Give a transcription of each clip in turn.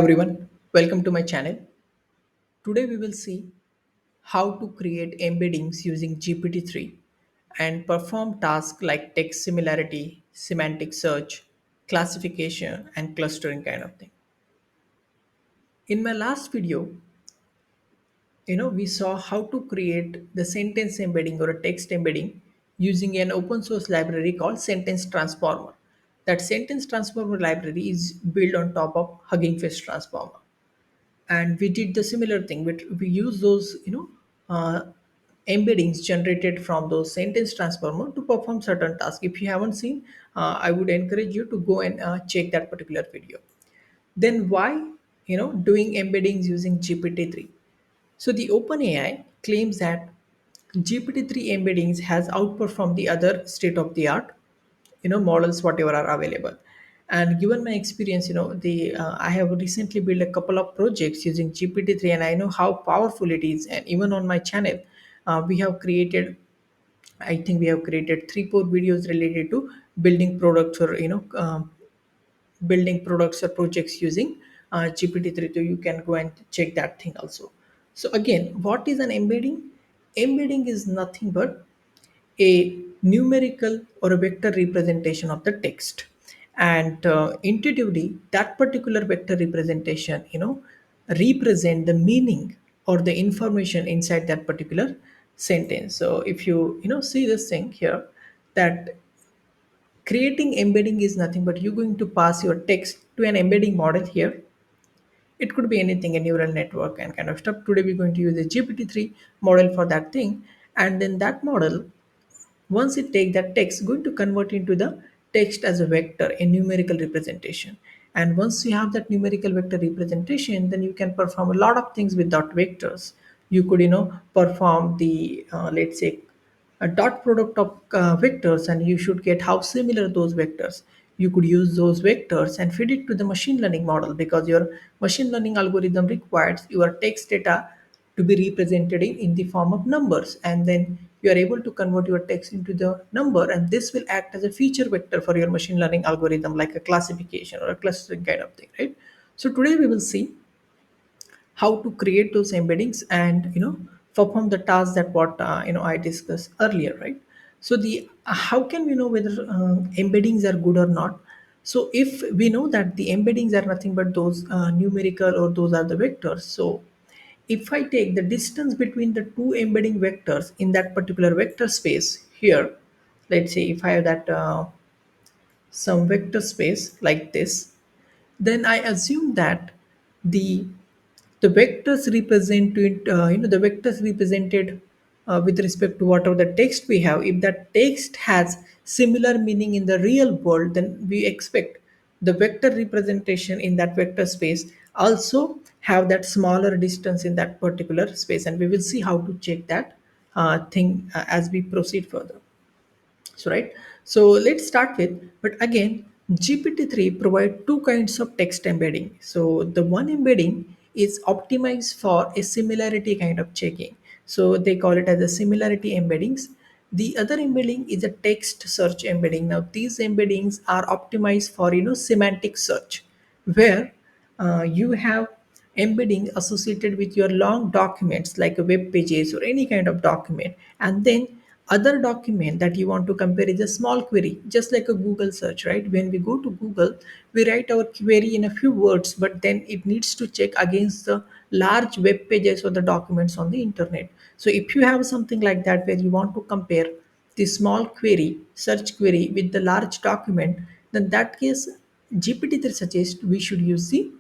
Everyone, welcome to my channel. Today we will see how to create embeddings using GPT-3 and perform tasks like text similarity, semantic search, classification and clustering kind of thing. In my last video, we saw how to create the sentence embedding or a text embedding using an open source library called Sentence Transformer. That Sentence Transformer library is built on top of Hugging Face Transformer. And we did the similar thing, but we use those uh, embeddings generated from those sentence transformer to perform certain tasks. If you haven't seen, I would encourage you to go and check that particular video. Then why doing embeddings using GPT-3? So the OpenAI claims that GPT-3 embeddings has outperformed the other state of the art models whatever are available. And given my experience, the I have recently built a couple of projects using GPT-3, and I know how powerful it is. And even on my channel, we have created, I think we have created 3 4 videos related to building products or building products or projects using GPT-3. So you can go and check that thing also. So again, what is an embedding? Embedding is nothing but a numerical or a vector representation of the text, and intuitively that particular vector representation represent the meaning or the information inside that particular sentence. So if you see this thing here, that creating embedding is nothing but you're going to pass your text to an embedding model here. It could be anything, a neural network and kind of stuff. Today we're going to use a GPT-3 model for that thing, and then that model, once it take that text, going to convert into the text as a vector, a numerical representation. And once you have that numerical vector representation, then you can perform a lot of things with dot vectors. You could, perform the, let's say, a dot product of vectors, and you should get how similar those vectors. You could use those vectors and feed it to the machine learning model, because your machine learning algorithm requires your text data to be represented in the form of numbers, and then you are able to convert your text into the number, and this will act as a feature vector for your machine learning algorithm, like a classification or a clustering kind of thing, right? So today we will see how to create those embeddings and perform the tasks that what I discussed earlier, right? So the how can we know whether embeddings are good or not? So if we know that the embeddings are nothing but those numerical, or those are the vectors, so if I take the distance between the two embedding vectors in that particular vector space here, let's say if I have that some vector space like this, then I assume that the the vectors represent to it, the vectors represented with respect to whatever the text we have. If that text has similar meaning in the real world, then we expect the vector representation in that vector space also have that smaller distance in that particular space, and we will see how to check that thing as we proceed further. So right, so let's start with, but again, GPT-3 provide two kinds of text embedding. So the one embedding is optimized for a similarity kind of checking, so they call it as a similarity embeddings. The other embedding is a text search embedding. Now these embeddings are optimized for semantic search, where you have embedding associated with your long documents like a web pages or any kind of document, and then other document that you want to compare is a small query, just like a Google search, right? When we go to Google, we write our query in a few words, but then it needs to check against the large web pages or the documents on the internet. So if you have something like that where you want to compare the small query, search query, with the large document, then that case GPT-3 suggests we should use the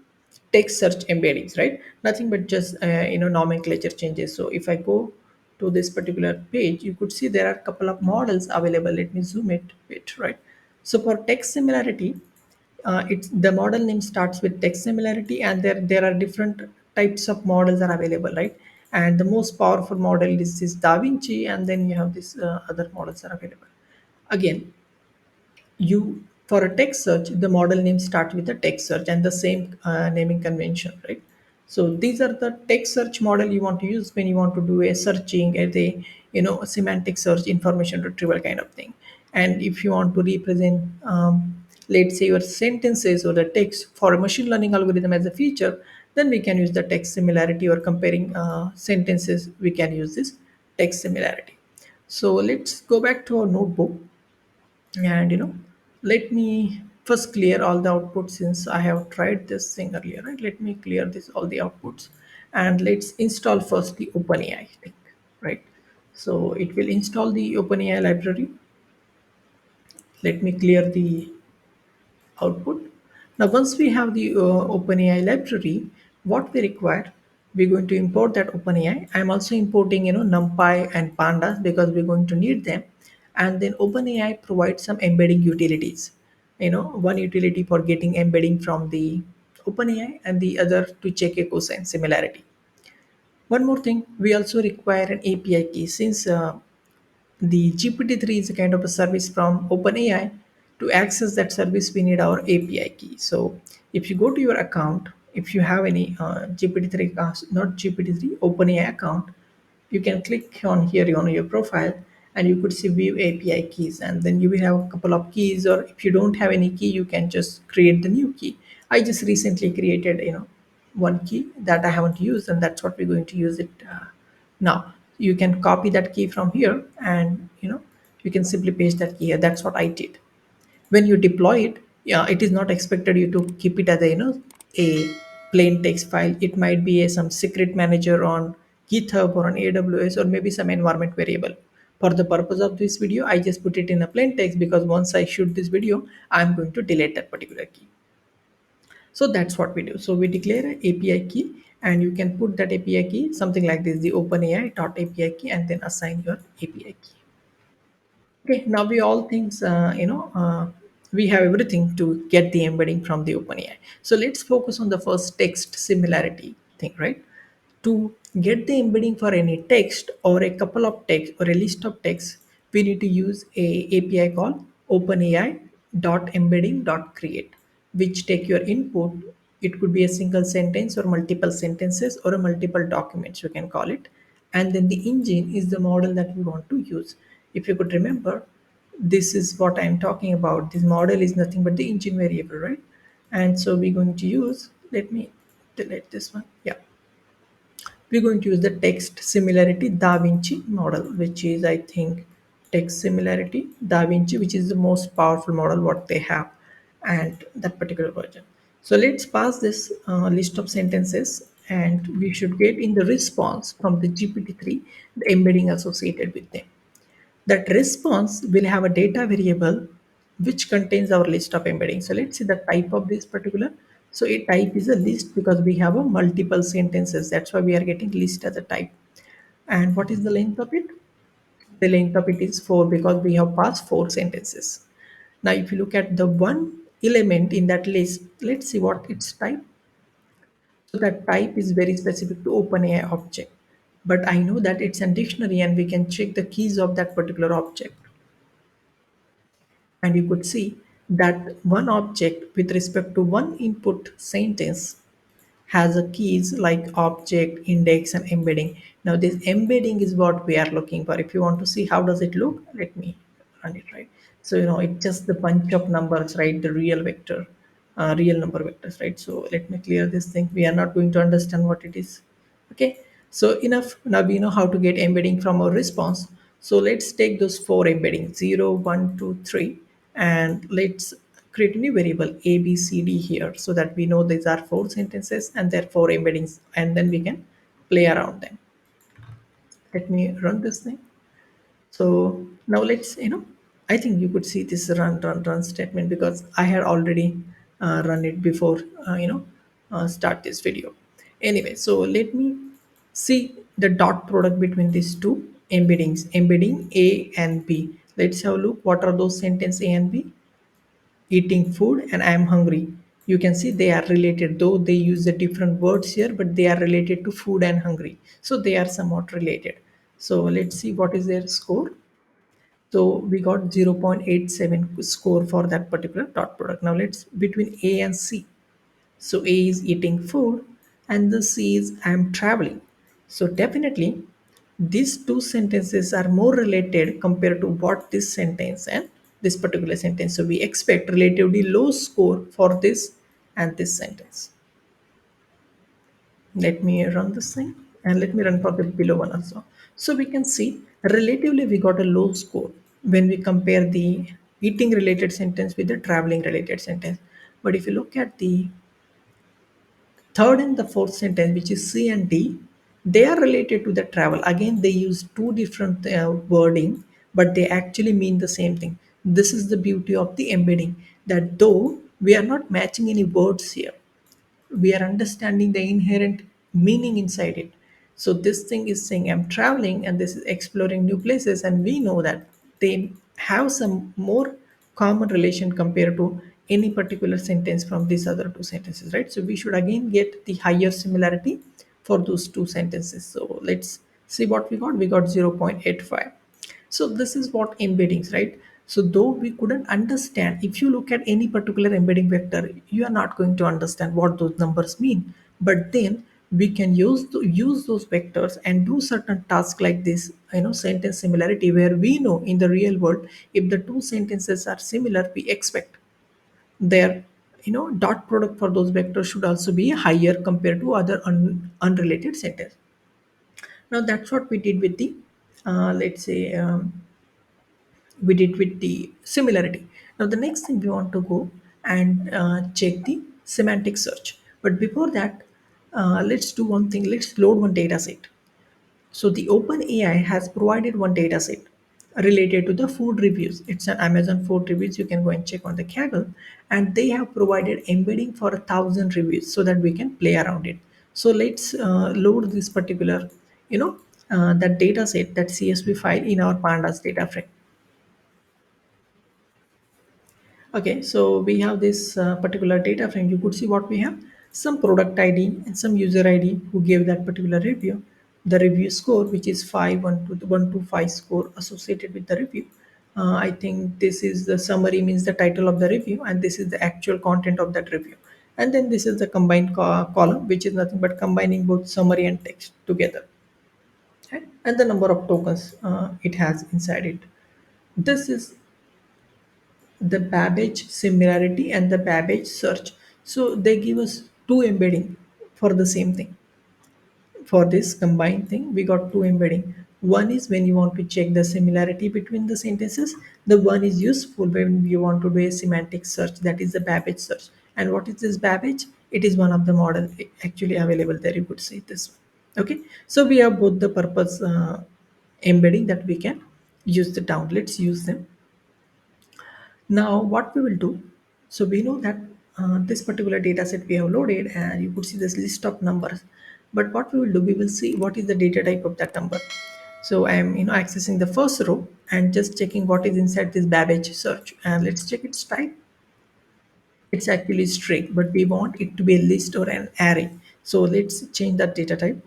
text search embeddings, right? Nothing but just nomenclature changes. So if I go to this particular page, you could see there are a couple of models available. Let me zoom it, right? So for text similarity, it's the model name starts with text similarity, and there are different types of models are available, right? And the most powerful model is this Da Vinci, and then you have this other models are available. Again, you, for a text search, the model name starts with a text search and the same naming convention, right? So these are the text search model you want to use when you want to do a searching as a a semantic search, information retrieval kind of thing. And if you want to represent let's say your sentences or the text for a machine learning algorithm as a feature, then we can use the text similarity, or comparing sentences, we can use this text similarity. So let's go back to our notebook, and let me first clear all the outputs, since I have tried this thing earlier, right? Let me clear this all the outputs, and let's install first the OpenAI thing, right? So it will install the OpenAI library. Let me clear the output. Now, once we have the OpenAI library, what we require, we're going to import that OpenAI. I'm also importing, NumPy and Pandas because we're going to need them. And then OpenAI provides some embedding utilities. One utility for getting embedding from the OpenAI, and the other to check a cosine similarity. One more thing, we also require an API key, since the GPT-3 is a kind of a service from OpenAI. To access that service, we need our API key. So if you go to your account, if you have any GPT-3 account, not GPT-3, OpenAI account, you can click on here on your profile, and you could see view API keys, and then you will have a couple of keys, or if you don't have any key, you can just create the new key. I just recently created, one key that I haven't used, and that's what we're going to use it now. You can copy that key from here, and you can simply paste that key here. That's what I did. When you deploy it, yeah, it is not expected you to keep it as a a plain text file. It might be a some secret manager on GitHub or on AWS, or maybe some environment variable. For the purpose of this video, I just put it in a plain text, because once I shoot this video, I'm going to delete that particular key. So that's what we do. So we declare an API key, and you can put that API key something like this, the OpenAI dot API key, and then assign your API key. Okay, now we all things, we have everything to get the embedding from the OpenAI. So let's focus on the first text similarity thing, right? To get the embedding for any text, or a couple of text, or a list of text, we need to use a API called OpenAI dot embedding dot create, which take your input. It could be a single sentence, or multiple sentences, or a multiple documents, you can call it. And then the engine is the model that we want to use. If you could remember, this is what I'm talking about. This model is nothing but the engine variable, right? And so we're going to use, let me delete this one. Yeah, we're going to use the text similarity Da Vinci model, which is, I think, text similarity Da Vinci, which is the most powerful model what they have, and that particular version. So let's pass this list of sentences, and we should get in the response from the GPT-3 the embedding associated with them. That response will have a data variable which contains our list of embeddings. So let's see the type of this particular. So a type is a list, because we have a multiple sentences. That's why we are getting list as a type. And what is the length of it? The length of it is 4, because we have passed 4 sentences. Now, if you look at the one element in that list, let's see what its type. So that type is very specific to OpenAI object. But I know that it's a dictionary, and we can check the keys of that particular object. And you could see that one object with respect to one input sentence has a keys like object, index, and embedding. Now this embedding is what we are looking for. If you want to see how does it look, let me run it, right. So it's just the bunch of numbers, right, the real vector, real number vectors, right. So let me clear this thing. We are not going to understand what it is. Okay, so enough. Now we know how to get embedding from our response. So let's take those 4 embeddings, 0, 1, 2, 3, and let's create a new variable a b c d here, so that we know these are 4 sentences and there are 4 embeddings, and then we can play around them. Let me run this thing. So now let's, I think you could see this run statement, because I had already run it before, start this video. Anyway, so let me see the dot product between these two embeddings, embedding A and B. Let's have a look. What are those sentence A and B? Eating food and I am hungry. You can see they are related, though they use the different words here, but they are related to food and hungry. So they are somewhat related. So let's see what is their score. So we got 0.87 score for that particular dot product. Now let's between A and C. So A is eating food, and the C is I am traveling. So definitely these two sentences are more related compared to what this sentence and this particular sentence. So we expect relatively low score for this and this sentence. Let me run this thing and let me run for the below one also. So we can see relatively we got a low score when we compare the eating related sentence with the traveling related sentence. But if you look at the third and the fourth sentence, which is C and D, they are related to the travel. Again, they use two different wording, but they actually mean the same thing. This is the beauty of the embedding, that though we are not matching any words here, we are understanding the inherent meaning inside it. So this thing is saying I'm traveling and this is exploring new places, and we know that they have some more common relation compared to any particular sentence from these other two sentences, right? So we should again get the higher similarity for those two sentences. So let's see what we got. We got 0.85. So this is what embeddings, right? So though we couldn't understand, if you look at any particular embedding vector, you are not going to understand what those numbers mean. But then we can use those vectors and do certain tasks like this, sentence similarity, where we know in the real world if the two sentences are similar, we expect their dot product for those vectors should also be higher compared to other unrelated sentence. Now that's what we did with the let's say we did with the similarity. Now the next thing we want to go and check the semantic search. But before that, let's do one thing. Let's load one data set. So the OpenAI has provided one data set related to the food reviews. It's an Amazon food reviews. You can go and check on the Kaggle, and they have provided embedding for 1,000 reviews so that we can play around it. So let's load this particular, that data set, that CSV file in our pandas data frame. Okay, so we have this particular data frame. You could see what we have: some product ID and some user ID who gave that particular review. The review score, which is 1 to 5 score associated with the review. I think this is the summary, means the title of the review, and this is the actual content of that review. And then this is the combined column, which is nothing but combining both summary and text together, right? And the number of tokens it has inside it. This is the Babbage similarity and the Babbage search. So they give us two embedding for the same thing. For this combined thing, we got two embedding. One is when you want to check the similarity between the sentences. The one is useful when you want to do a semantic search, that is the Babbage search. And what is this Babbage? It is one of the model actually available there. You could say this one. Okay, so we have both the purpose embedding that we can use the down. Let's use them. Now, what we will do, so we know that this particular data set we have loaded, and you could see this list of numbers. But what we will do, we will see what is the data type of that number. So I am, accessing the first row and just checking what is inside this Babbage search. And let's check its type. It's actually string, but we want it to be a list or an array. So let's change that data type.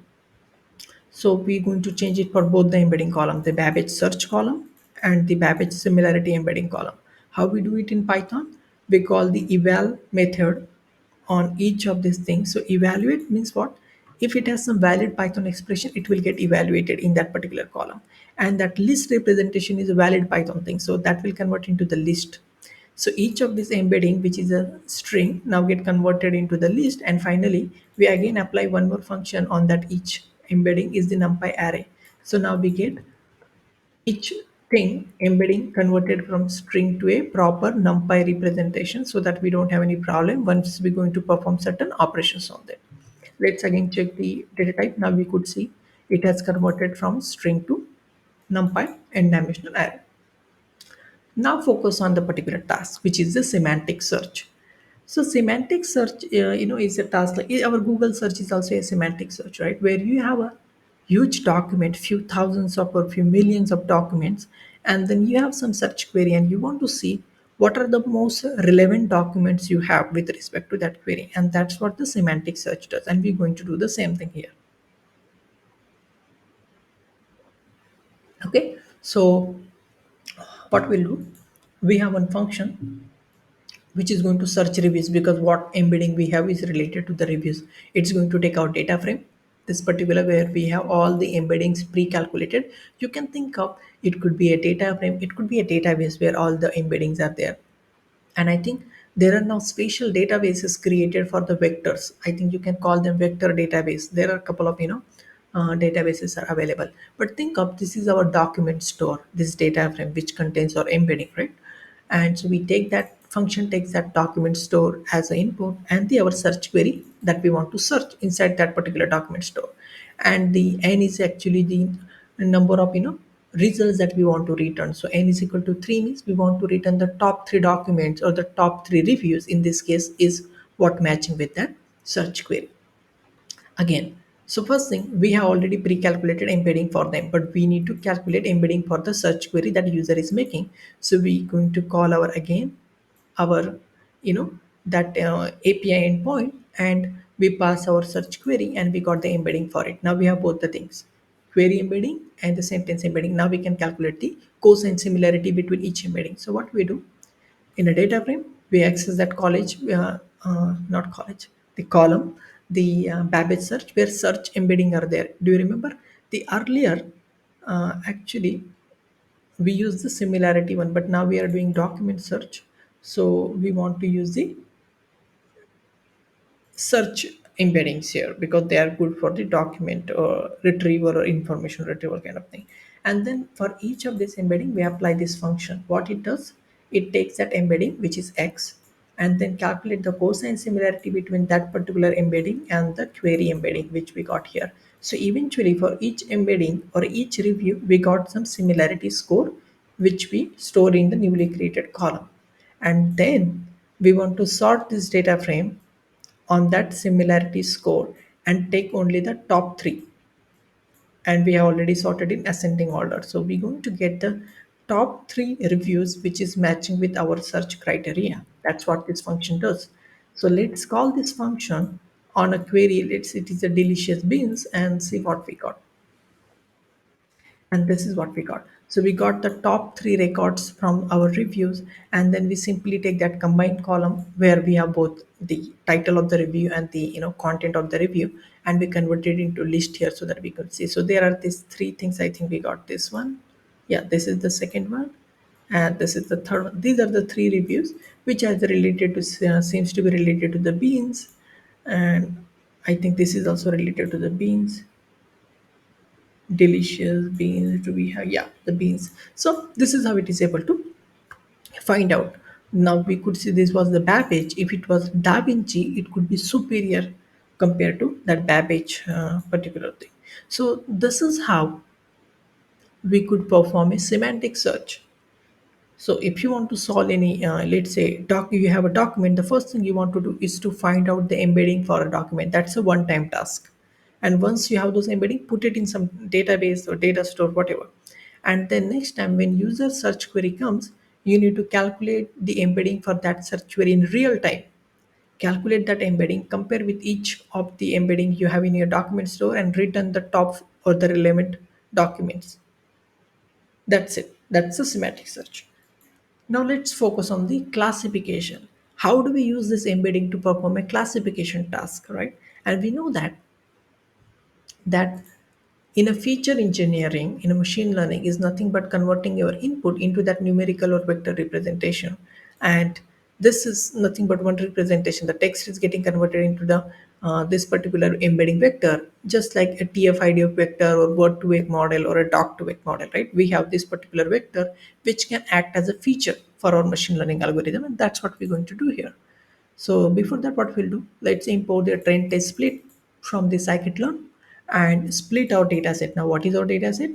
So we're going to change it for both the embedding column, the Babbage search column and the Babbage similarity embedding column. How we do it in Python? We call the eval method on each of these things. So evaluate means what? If it has some valid Python expression, it will get evaluated in that particular column. And that list representation is a valid Python thing. So that will convert into the list. So each of this embedding, which is a string, now get converted into the list. And finally, we again apply one more function on that each embedding is the numpy array. So now we get each thing embedding converted from string to a proper numpy representation, so that we don't have any problem once we're going to perform certain operations on them. Let's again check the data type. Now we could see it has converted from string to numpy and dimensional array. Now focus on the particular task, which is the semantic search. So semantic search, is a task like our Google search is also a semantic search, right? Where you have a huge document, few thousands of or few millions of documents, and then you have some search query, and you want to see what are the most relevant documents you have with respect to that query, and that's what the semantic search does. And we're going to do the same thing here. Okay, so what we'll do, we have one function which is going to search reviews, because what embedding we have is related to the reviews. It's going to take our data frame, this particular where we have all the embeddings pre-calculated. You can think of it could be a data frame, it could be a database where all the embeddings are there. And I think there are now spatial databases created for the vectors. I think you can call them vector database. There are a couple of databases are available. But think of this is our document store, this data frame which contains our embedding, right? And so we take that function takes that document store as an input and the our search query that we want to search inside that particular document store. And the n is actually the number of results that we want to return. So n is equal to 3 means we want to return the top 3 documents or the top 3 reviews. In this case is what matching with that search query. Again, so first thing, we have already pre-calculated embedding for them, but we need to calculate embedding for the search query that user is making. So we're going to call our again our you know that API endpoint, and we pass our search query and we got the embedding for it. Now we have both the things, query embedding and the sentence embedding. Now we can calculate the cosine similarity between each embedding. So what we do, in a data frame we access that not college, the column, the Babbage search where search embedding are there. Do you remember the earlier actually we use the similarity one, but now we are doing document search, so we want to use the search embeddings here because they are good for the document retrieval or information retrieval kind of thing. And then for each of this embedding we apply this function. What it does, it takes that embedding which is x and then calculate the cosine similarity between that particular embedding and the query embedding which we got here. So eventually for each embedding or each review we got some similarity score which we store in the newly created column. And then we want to sort this data frame on that similarity score and take only the top 3, and we have already sorted in ascending order, so we're going to get the top 3 reviews which is matching with our search criteria. That's what this function does. So let's call this function on a query. Let's it is a delicious beans and see what we got. And this is what we got. So we got the top 3 records from our reviews, and then we simply take that combined column where we have both the title of the review and the content of the review, and we convert it into list here so that we could see. So there are these 3 things. I think we got this one, yeah, this is the second one, and this is the third one. These are the 3 reviews which are related to seems to be related to the beans. And I think this is also related to the beans. Delicious beans, do we have, yeah, the beans. So this is how it is able to find out. Now we could see this was the Babbage. If it was Da Vinci it could be superior compared to that Babbage particular thing. So this is how we could perform a semantic search. So if you want to solve any, let's say, you have a document, the first thing you want to do is to find out the embedding for a document. That's a one-time task. And once you have those embedding, put it in some database or data store, whatever. And then next time when user search query comes, you need to calculate the embedding for that search query in real time. Calculate that embedding, compare with each of the embedding you have in your document store, and return the top or the relevant documents. That's it. That's a semantic search. Now let's focus on the classification. How do we use this embedding to perform a classification task, right? And we know that in a feature engineering, in a machine learning, is nothing but converting your input into that numerical or vector representation. And this is nothing but one representation. The text is getting converted into the this particular embedding vector, just like a TF-IDF vector or word to vec model or a doc to vec model, right? We have this particular vector which can act as a feature for our machine learning algorithm, and that's what we're going to do here. So before that, what we'll do, let's import the train test split from the scikit-learn and split our data set. Now, what is our data set?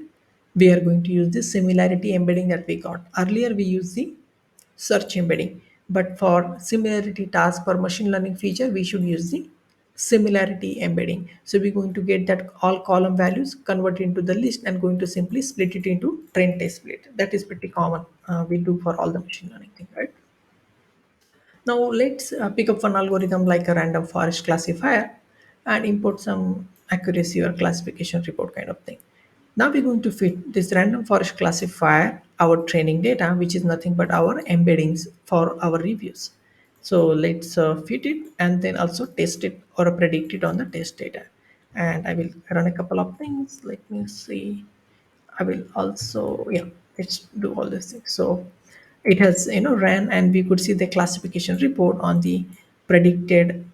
We are going to use the similarity embedding that we got. Earlier, we used the search embedding, but for similarity task for machine learning feature, we should use the similarity embedding. So we're going to get that all column values, convert into the list, and going to simply split it into train test split. That is pretty common. We do for all the machine learning thing, right? Now let's pick up one algorithm like a random forest classifier and import some accuracy or classification report kind of thing. Now we're going to fit this random forest classifier, our training data, which is nothing but our embeddings for our reviews. So let's fit it and then also test it or predict it on the test data. and I will run a couple of things. Let me see. I will also, yeah, let's do all these things. So it has, ran, and we could see the classification report on the predicted.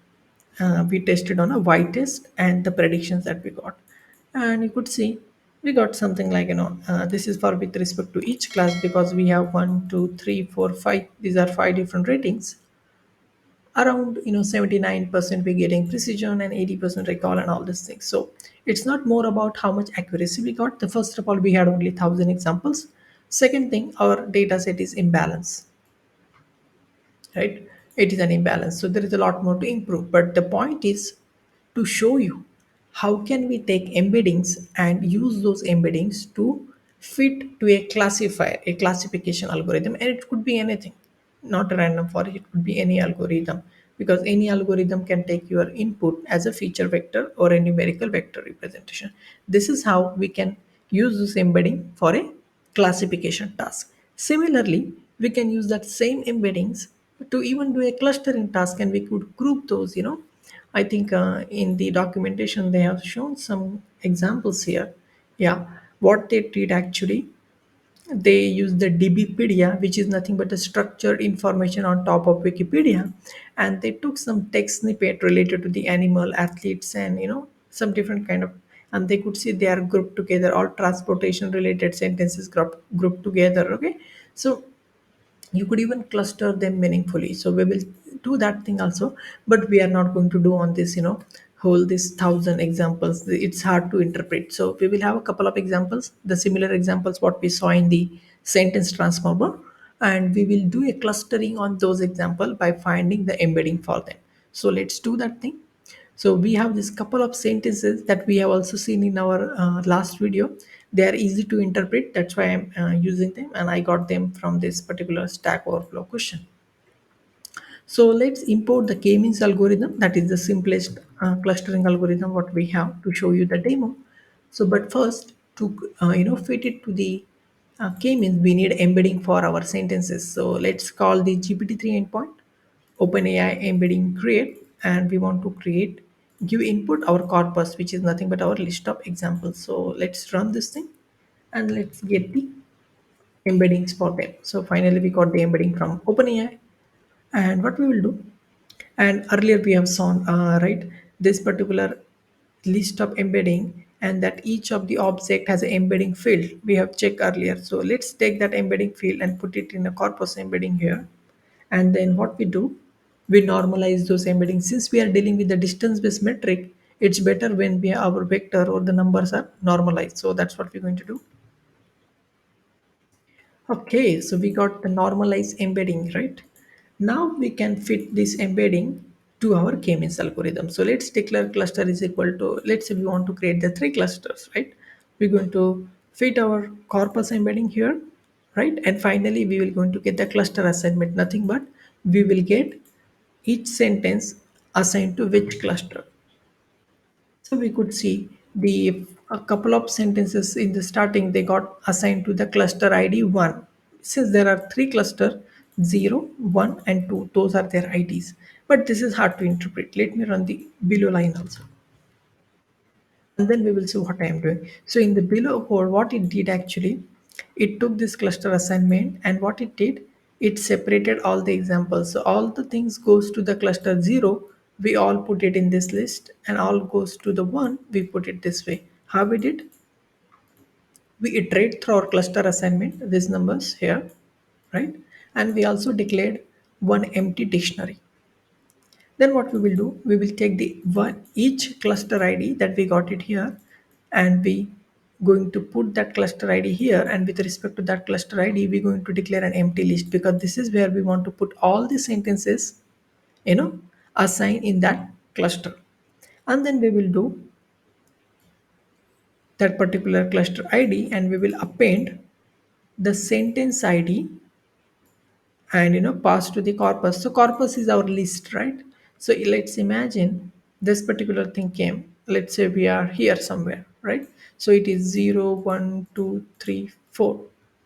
We tested on a Y test and the predictions that we got, and you could see we got something like, this is for with respect to each class, because we have one, two, three, four, five. These are five different ratings. Around 79% we're getting precision and 80% recall and all these things. So it's not more about how much accuracy we got. The first of all, we had only 1,000 examples. Second thing, our data set is imbalance, right? It is an imbalance, so there is a lot more to improve, but the point is to show you how can we take embeddings and use those embeddings to fit to a classifier, a classification algorithm, and it could be anything, not a random forest, it could be any algorithm, because any algorithm can take your input as a feature vector or a numerical vector representation. This is how we can use this embedding for a classification task. Similarly, we can use that same embeddings to even do a clustering task, and we could group those. I think in the documentation they have shown some examples here. Yeah, what they did actually, they use the dbpedia, which is nothing but a structured information on top of Wikipedia, and they took some text snippet related to the animal, athletes, and some different kind of, and they could see they are grouped together, all transportation related sentences grouped together. Okay, so you could even cluster them meaningfully, so we will do that thing also, but we are not going to do on this, whole this 1,000 examples. It's hard to interpret, so we will have a couple of examples, the similar examples what we saw in the sentence transformer, and we will do a clustering on those example by finding the embedding for them. So let's do that thing. So we have this couple of sentences that we have also seen in our last video. They are easy to interpret. That's why I'm using them, and I got them from this particular Stack Overflow question. So let's import the k-means algorithm. That is the simplest clustering algorithm what we have to show you the demo. So, but first to fit it to the k-means, we need embedding for our sentences. So let's call the GPT-3 endpoint OpenAI embedding create, and we want to create give input our corpus, which is nothing but our list of examples. So let's run this thing and let's get the embeddings for them. So finally we got the embedding from OpenAI, and what we will do, and earlier we have shown right, this particular list of embedding, and that each of the object has an embedding field we have checked earlier. So let's take that embedding field and put it in a corpus embedding here, and then what we do, we normalize those embeddings. Since we are dealing with the distance based metric, it's better when our vector or the numbers are normalized. So that's what we're going to do. Okay, so we got the normalized embedding, right? Now we can fit this embedding to our k-means algorithm. So let's declare cluster is equal to, let's say we want to create the three clusters, right? We're going to fit our corpus embedding here, right? And finally, we will going to get the cluster assignment, nothing but we will get each sentence assigned to which cluster. So we could see the a couple of sentences in the starting they got assigned to the cluster ID 1. Since there are three cluster 0, 1 and 2, those are their IDs. But this is hard to interpret. Let me run the below line also, and then we will see what I am doing. So in the below code, what it did actually, it took this cluster assignment, and what it did, it separated all the examples. So all the things goes to the cluster 0, we all put it in this list, and all goes to the 1, we put it this way. How we did? We iterate through our cluster assignment, these numbers here, right? And we also declared one empty dictionary. Then what we will do, we will take the one each cluster ID that we got it here, and we going to put that cluster ID here, and with respect to that cluster ID, we're going to declare an empty list, because this is where we want to put all the sentences, assigned in that cluster. And then we will do that particular cluster ID, and we will append the sentence ID, and pass to the corpus. So corpus is our list, right? So let's imagine this particular thing came, let's say we are here somewhere, right? So it is 0, 1, 2, 3, 4.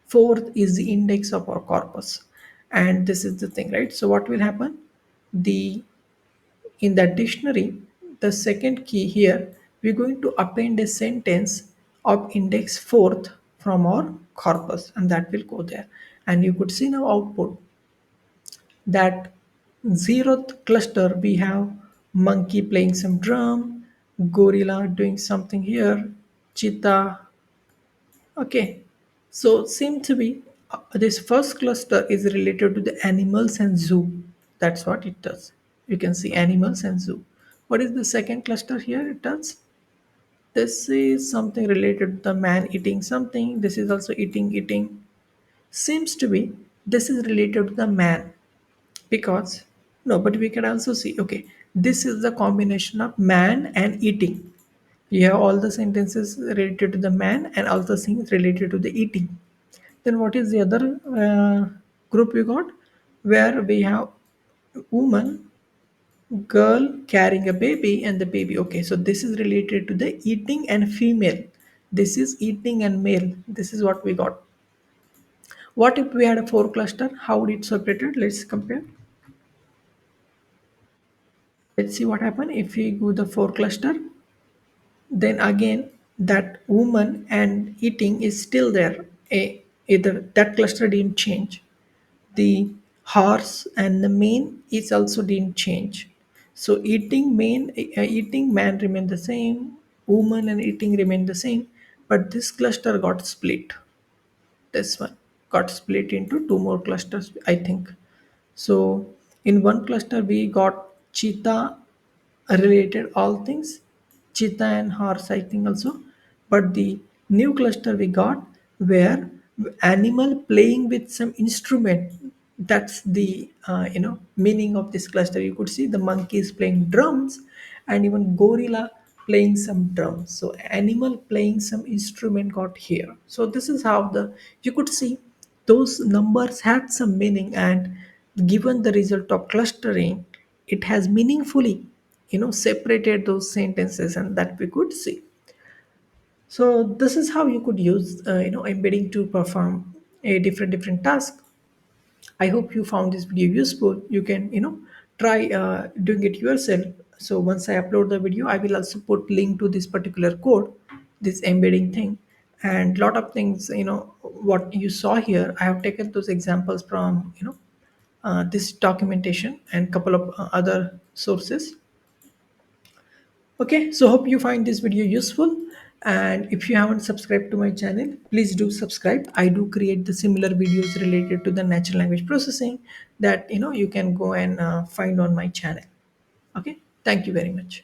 Fourth is the index of our corpus, and this is the thing, right? So what will happen, the in that dictionary, the second key here, we're going to append a sentence of index fourth from our corpus, and that will go there. And you could see now output that zeroth cluster we have monkey playing some drum, gorilla doing something here, cheetah. Okay, so seem to be this first cluster is related to the animals and zoo. That's what it does. You can see animals and zoo. What is the second cluster here? It does. This is something related to the man eating something. This is also eating. Seems to be this is related to the man because no, but we can also see okay, this is the combination of man and eating. You have all the sentences related to the man and all the things related to the eating. Then what is the other group we got? Where we have woman, girl carrying a baby and the baby. Okay, so this is related to the eating and female. This is eating and male. This is what we got. What if we had a four cluster? How would it separated? Let's compare. Let's see what happened if we go the four cluster. Then again that woman and eating is still there. Either that cluster didn't change. The horse and the main is also didn't change. So eating man remain the same, woman and eating remain the same, but this cluster got split. This one got split into two more clusters, I think. So in one cluster we got cheetah related all things, cheetah and horse I think also. But the new cluster we got where animal playing with some instrument. That's the meaning of this cluster. You could see the monkeys playing drums and even gorilla playing some drums. So animal playing some instrument got here. So this is how the you could see those numbers had some meaning, and given the result of clustering it has meaningfully separated those sentences, and that we could see. So this is how you could use embedding to perform a different task. I hope you found this video useful. You can try doing it yourself. So once I upload the video I will also put link to this particular code, this embedding thing, and lot of things what you saw here I have taken those examples from this documentation and couple of other sources. Okay, so hope you find this video useful, and if you haven't subscribed to my channel please do subscribe. I do create the similar videos related to the natural language processing that you can go and find on my channel. Okay, thank you very much.